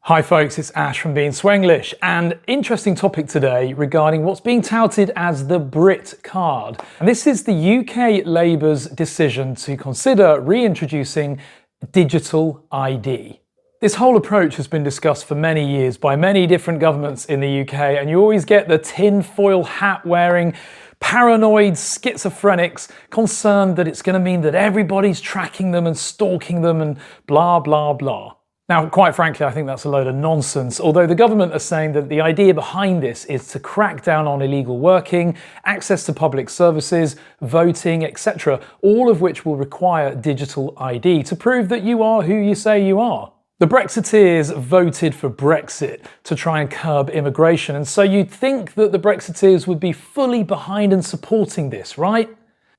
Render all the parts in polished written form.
Hi folks, it's Ash from BeingSwenglish, and interesting topic today regarding what's being touted as the BRITCARD. And this is the UK Labour's decision to consider reintroducing digital ID. This whole approach has been discussed for many years by many different governments in the UK, and you always get the tin-foil hat-wearing, paranoid schizophrenics concerned that it's going to mean that everybody's tracking them and stalking them and blah, blah, blah. Now, quite frankly, I think that's a load of nonsense, although the government are saying that the idea behind this is to crack down on illegal working, access to public services, voting, etc., all of which will require digital ID to prove that you are who you say you are. The Brexiteers voted for Brexit to try and curb immigration, and so you'd think that the Brexiteers would be fully behind and supporting this, right?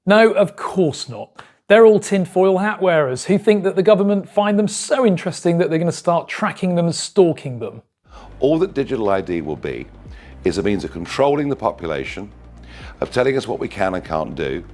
No, of course not. They're all tinfoil hat wearers who think that the government find them so interesting that they're going to start tracking them and stalking them. All that digital ID will be is a means of controlling the population, of telling us what we can and can't do,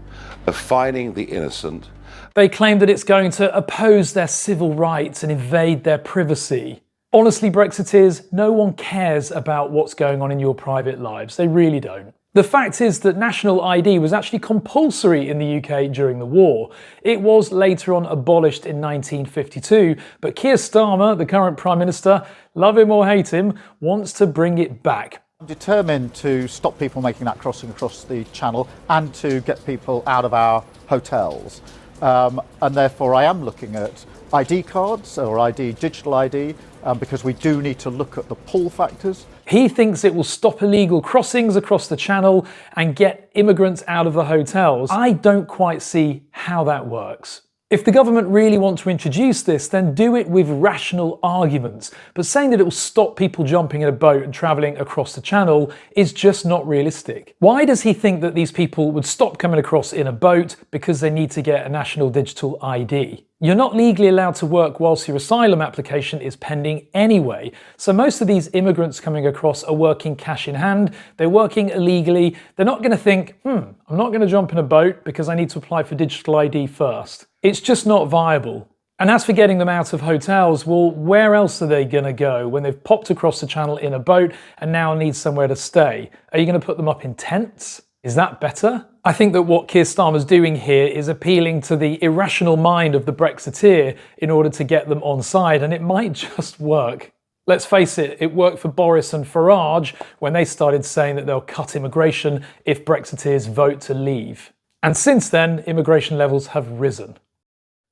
of fining the innocent. They claim that it's going to oppose their civil rights and invade their privacy. Honestly, Brexiteers, no one cares about what's going on in your private lives. They really don't. The fact is that national ID was actually compulsory in the UK during the war. It was later on abolished in 1952, but Keir Starmer, the current Prime Minister, love him or hate him, wants to bring it back. I'm determined to stop people making that crossing across the channel and to get people out of our hotels. And therefore I am looking at ID cards or digital ID, because we do need to look at the pull factors. He thinks it will stop illegal crossings across the channel and get immigrants out of the hotels. I don't quite see how that works. If the government really want to introduce this, then do it with rational arguments. But saying that it will stop people jumping in a boat and travelling across the channel is just not realistic. Why does he think that these people would stop coming across in a boat because they need to get a national digital ID? You're not legally allowed to work whilst your asylum application is pending anyway. So most of these immigrants coming across are working cash in hand, they're working illegally, they're not going to think, I'm not going to jump in a boat because I need to apply for digital ID first. It's just not viable. And as for getting them out of hotels, well, where else are they going to go when they've popped across the channel in a boat and now need somewhere to stay? Are you going to put them up in tents? Is that better? I think that what Keir Starmer's doing here is appealing to the irrational mind of the Brexiteer in order to get them on side, and it might just work. Let's face it, it worked for Boris and Farage when they started saying that they'll cut immigration if Brexiteers vote to leave. And since then, immigration levels have risen.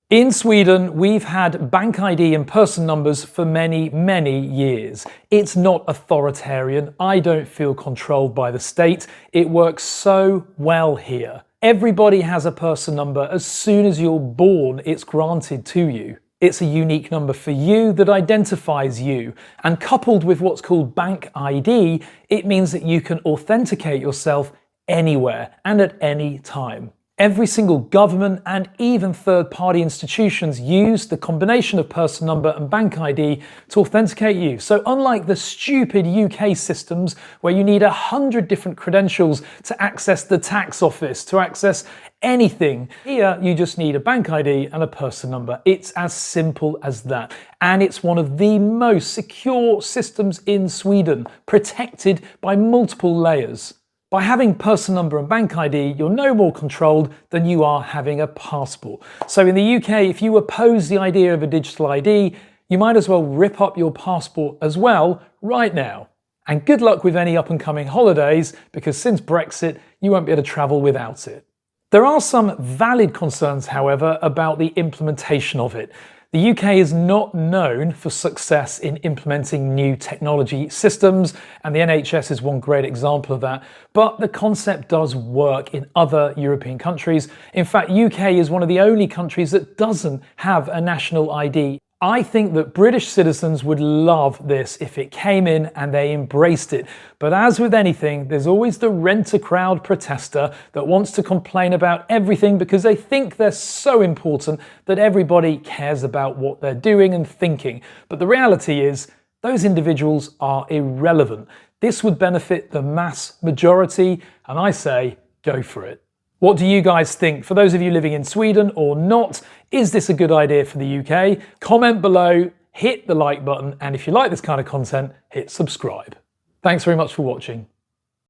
In Sweden, we've had bank ID and person numbers for many, many years. It's not authoritarian. I don't feel controlled by the state. It works so well here. Everybody has a person number. As soon as you're born, it's granted to you. It's a unique number for you that identifies you. And coupled with what's called bank ID, it means that you can authenticate yourself anywhere and at any time. Every single government and even third-party institutions use the combination of person number and bank ID to authenticate you. So unlike the stupid UK systems where you need 100 different credentials to access the tax office, to access anything, here you just need a bank ID and a person number. It's as simple as that. And it's one of the most secure systems in Sweden, protected by multiple layers. By having person number and bank ID, you're no more controlled than you are having a passport. So in the UK, if you oppose the idea of a digital ID, you might as well rip up your passport as well right now. And good luck with any up and coming holidays, because since Brexit, you won't be able to travel without it. There are some valid concerns, however, about the implementation of it. The UK is not known for success in implementing new technology systems, and the NHS is one great example of that. But the concept does work in other European countries. In fact, UK is one of the only countries that doesn't have a national ID. I think that British citizens would love this if it came in and they embraced it. But as with anything, there's always the rent-a-crowd protester that wants to complain about everything because they think they're so important that everybody cares about what they're doing and thinking. But the reality is, those individuals are irrelevant. This would benefit the mass majority, and I say, go for it. What do you guys think? For those of you living in Sweden or not, is this a good idea for the UK? Comment below. hit the like button, and if you like this kind of content, hit subscribe. Thanks very much for watching.